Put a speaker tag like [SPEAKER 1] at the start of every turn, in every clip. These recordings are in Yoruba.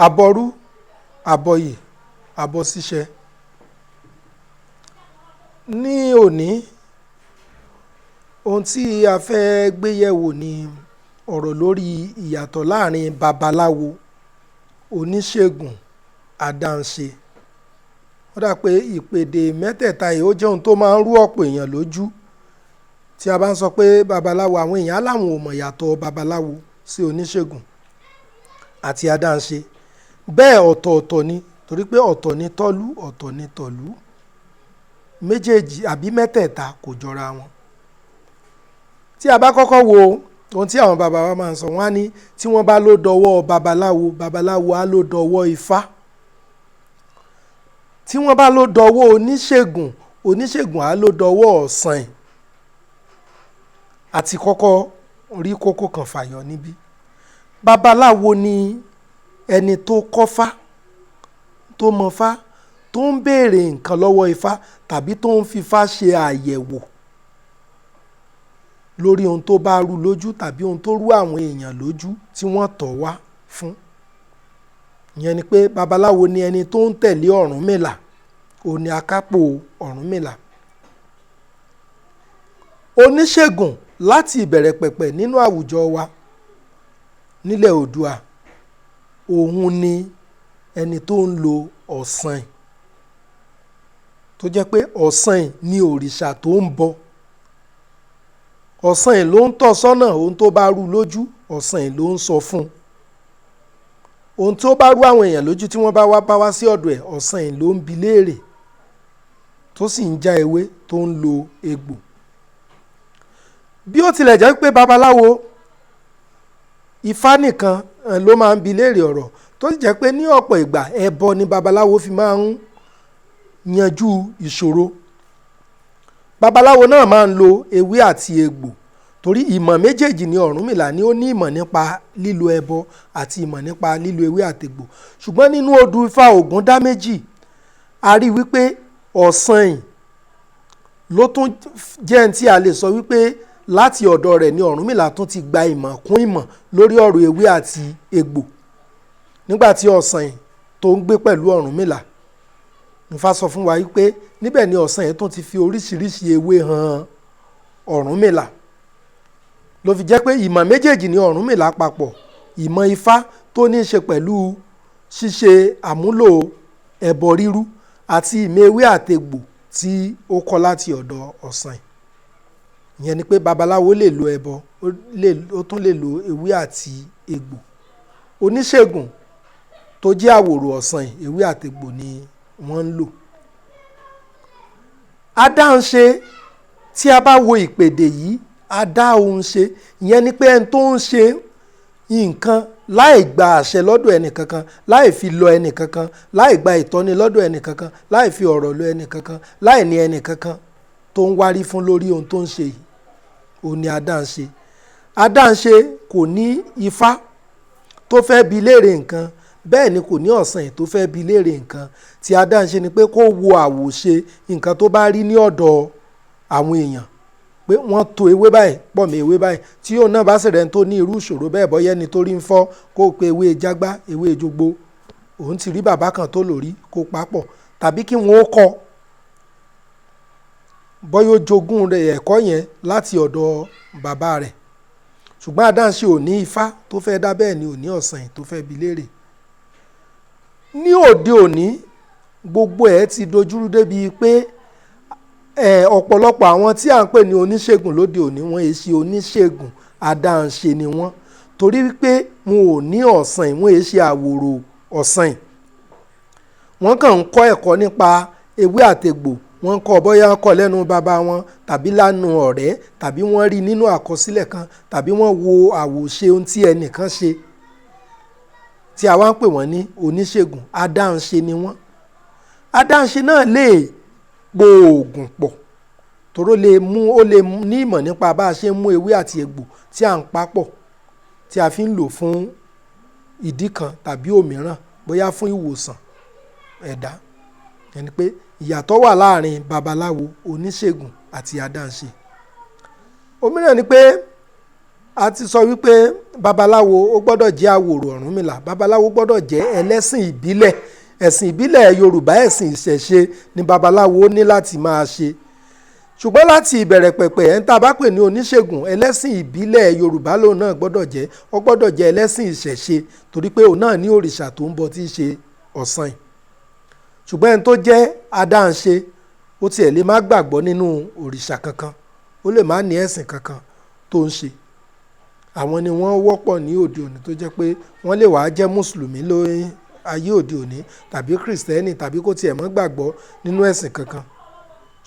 [SPEAKER 1] abọ́rú abọ́yè abọ́ ṣíṣe. Ní òní ohun tí a fẹ́ gbé yẹ̀wò ni ọ̀rọ̀ lórí ìyàtọ̀ láàrin babaláwo, oníṣègùn, adáhunṣe. Ó dà pé ìpèdè mẹ́tẹ̀ẹ̀ta yìí ó jẹ́ ohun tó máa ń rú ọ̀pọ̀ èèyàn lójú. Tí a bá ń sọ pé babaláwo, àwọn èèyàn láwọn ò mọ̀ ìyàtọ̀ babaláwo sí oníṣègùn àti adáhunṣe. Bẹ́ẹ̀ ọ̀tọ̀ọ̀tọ̀ ni, torí pé ọ̀tọ̀ ni tọ́lú, ọ̀tọ̀ ni tọ̀lú. Méjèèjì àbí mẹ́tẹ̀ẹ̀ta kò jọra wọn. Tí a bá kọ́kọ́ wo ohun tí àwọn bàbá wa máa ń sọ, wọ́n á ní tí wọ́n bá ló dọwọ́ babaláwo, babaláwo á ló dọwọ́ ifá. Tí wọ́n bá ló dọwọ́ oníṣègùn, oníṣègùn á ló dọwọ́ ọ̀sàn. Àti kọ́kọ́ rí kókó kan fàyọ níbí. Babaláwo ni ẹni tó kọ́fá, tó mọ̀fá, tó ń béèrè nǹkan lọ́wọ́ ifá tàbí tó ń fifá ṣe àyẹ̀wò lórí ohun tó bá rú lójú tàbí ohun tó rú àwọn èèyàn lójú tí wọ́n tọ̀ wá fún. Ìyẹn ni pé babaláwo ni ẹni tó ń tẹ̀lé Ọ̀rúnmìlà, òun ni akápò Ọ̀rúnmìlà. Oníṣègùn láti ìbẹ̀rẹ̀ pẹ̀pẹ̀ nínú àwùjọ wa nílẹ̀ Oòduà, òun ni ẹni tó ń lo ọ̀sàn, tó jẹ́ pé ọ̀sàn ni òrìṣà tó ń bọ. Ọ̀sàn ló ń tọ́ sọ́nà ohun tó bá rú lójú, ọ̀sàn ló ń sọ fún un. Ohun tó bá rú àwọn èèyàn lójú tí wọ́n bá wá sí ọ̀dọ̀ ẹ̀, ọ̀sàn ló ń bi léèrè, tó sì ń já ewé, tó ń lo egbò. Bí ó tilẹ̀ jẹ́ pé babaláwo, ifá nìkan ló máa ń bi léèrè ọ̀rọ̀, tó sì jẹ́ pé ní ọ̀pọ̀ ìgbà ẹbọ ni babaláwo fi máa ń yanjú ìṣòro. Babaláwo náà máa ń lo ewé àti egbò, torí ìmọ̀ méjèèjì ni Ọ̀rúnmìlà ní, ó ní ìmọ̀ nípa lílo ẹbọ àti ìmọ̀ nípa lílo ewé àtegbò. Ṣùgbọ́n nínú odù Ifá Ògún dá méjì, a rí wípé ọ̀sàn ló tún jẹ́ ẹni tí a lè sọ wípé láti ọ̀dọ̀ rẹ̀ ni Ọ̀rúnmìlà tún ti gba ìmọ̀ kún ìmọ̀ lórí ọ̀rọ̀ ewé àti egbò. Nígbà tí ọ̀sàn tó ń gbé pẹ̀lú Ọ̀rúnmìlà, Ifá sọ fún wa wípé níbẹ̀ ni ọ̀sàn yẹn tún ti fi oríṣiríṣi ewé hàn Ọ̀rúnmìlà. Ló fi jẹ́ pé ìmọ̀ méjèèjì ni Ọ̀rúnmìlà papọ̀, ìmọ̀ Ifá tó ní í ṣe pẹ̀lú ṣíṣe àmúlò ẹbọ rírú àti ìmọ̀ ewé àtegbò tí ó kọ́ láti ọ̀dọ̀ ọ̀sàn. Ìyẹn ni pé babaláwo lè lo ẹbọ, ó tún lè lo ewé àti egbò. Oníṣègùn tó jẹ́ àwòrò ọ̀sàn, ewé àtegbò ni wọ́n ń lò. Adáhunṣe, tí a bá wo ìpèdè yìí, adáhunṣe, ìyẹn ni pé ẹni tó ń ṣe nǹkan láì gba àṣẹ lọ́dọ̀ ẹnìkankan, láì fi lọ ẹnìkankan, láì gba ìtọ́ni lọ́dọ̀ ẹnìkankan, láì fi ọ̀rọ̀ lọ ẹnìkankan, láì ní ẹnìkankan tó ń wárí fún lórí ohun tó ń ṣe yìí, òun ni adáhunṣe. Adáhunṣe kò ní ifá tó fẹ́ bi léèrè nǹkan, bẹ́ẹ̀ ni kò ní ọ̀sàn tó fẹ́ bi léèrè nǹkan. Tí adáhunṣe ni pé kó wo àwòṣe nǹkan tó bá rí ní ọ̀dọ̀ àwọn èèyàn, pé wọ́n to ewé báyìí pọ̀ mọ́ ewé báyìí, tí òun náà bá sì rẹ̀ ń tó ní irú ìṣòro bẹ́ẹ̀, bọ́yẹ́ ni torí ń fọ́, kó pe ewé jágbá, ewé jogbo, òun ti rí bàbá kan tó lò rí, kó papọ̀, tàbí kí wọ́n ó kọ́, bọ́yọ́ jogún rẹ̀ ẹ̀kọ́ yẹn láti ọ̀dọ̀ bàbá rẹ̀. Ṣùgbọ́n adáhunṣe ò ní ifá tó fẹ́ dá, bẹ́ẹ̀ ni ò ní ọ̀sàn tó fẹ́ bi léèrè. Ní òde òní, gbogbo ẹ̀ ti dojúrú débi pé ọ̀pọ̀lọpọ̀ àwọn tí à ń pè ní oníṣègùn lóde òní, wọ́n èé ṣe oníṣègùn, adáhunṣe ni wọ́n, torí wípé wọn ò ní ọ̀sàn, wọ́n èé ṣe àwòrò ọ̀sàn. Wọ́n kàn ń kọ́ ẹ̀kọ́ nípa ewé àtegbò, wọ́n kọ́ bóyá kọ́ lẹ́nu bàbá wọn tàbí lánú ọ̀rẹ́, tàbí wọ́n rí nínú àkọsílẹ̀ kan, tàbí wọ́n wo àwòṣe ohun tí ẹnìkan ṣe, tí a wá ń pè wọ́n ní oníṣègùn. Adáhunṣe ni wọ́n. Adáhunṣe náà lè po oògùn pọ̀, toró ó lè ní ìmọ̀ nípa bá a ṣe ń mú ewé àti egbò tí à ń papọ̀, tí a fi ń lò fún ìdí kan tàbí òmíràn, bóyá fún ìwòsàn ẹ̀dá. Ẹni pé ìyàtọ̀ wà láàrin babaláwo, oníṣègùn àti adáhunṣe. Òmíràn ni pé a ti sọ wípé babaláwo ó gbọ́dọ̀ jẹ́ àwòrò Ọ̀rúnmìlà, babaláwo gbọ́dọ̀ jẹ́ ẹlẹ́sìn ìbílẹ̀, ẹ̀sìn ìbílẹ̀ Yorùbá, ẹ̀sìn ìṣẹ̀ṣe ni babaláwo ní láti máa ṣe. Ṣùgbọ́n láti ìbẹ̀rẹ̀ pẹ̀pẹ̀ ẹ̀ ń tá a bá pè ní oníṣègùn, ẹlẹ́sìn ìbílẹ̀ Yorùbá lòun náà gbọ́dọ̀ jẹ́, ó gbọ́dọ̀ jẹ́ ẹlẹ́sìn ìṣẹ̀ṣe torí pé òun náà ní òrìṣà tó ń bọ tí í ṣe Ọ̀sàn. Ṣùgbọ́n ẹni tó jẹ́ Adáhunṣe ó tiẹ̀ lè má gbàgbọ́ nínú òrìṣà kankan, ó lè má ní ẹ̀sìn kankan tó ń ṣe. Àwọn ni wọ́n wọ́pọ̀ ní òde òní tó jẹ́ pé wọ́n lè wàá jẹ́ mùsùlùmí lórí ayé òde òní tàbí kìrìsìtẹ́nì tàbí kó tiẹ̀ má gbàgbọ́ nínú ẹ̀sìn kankan.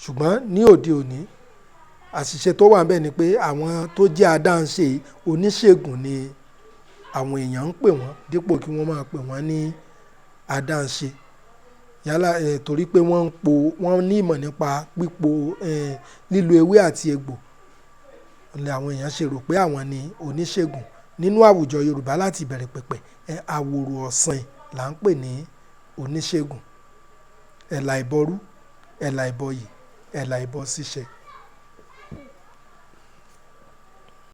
[SPEAKER 1] Ṣùgbọ́n ní òde òní àṣìṣe tó wà níbẹ̀ ni pé àwọn tó jẹ́ Adáhunṣe oníṣègùn ni àwọn èèyàn ń pè wọ́n dípò kí wọ́n máa pè wọ́n ní Adáhunṣe. Yálà torí pé wọ́n ní ìmọ̀ nípa pípo lílo ewé àti egbò ni àwọn èèyàn ṣe rò pé àwọn ni oníṣègùn. Nínú àwùjọ Yorùbá láti ìbẹ̀rẹ̀ pẹ̀pẹ̀ àwòrò Ọ̀sàn là ń pè ní oníṣègùn. Ẹ̀là ìbọrú, ẹ̀là ìbọyè, ẹ̀là ìbọ ṣíṣẹ.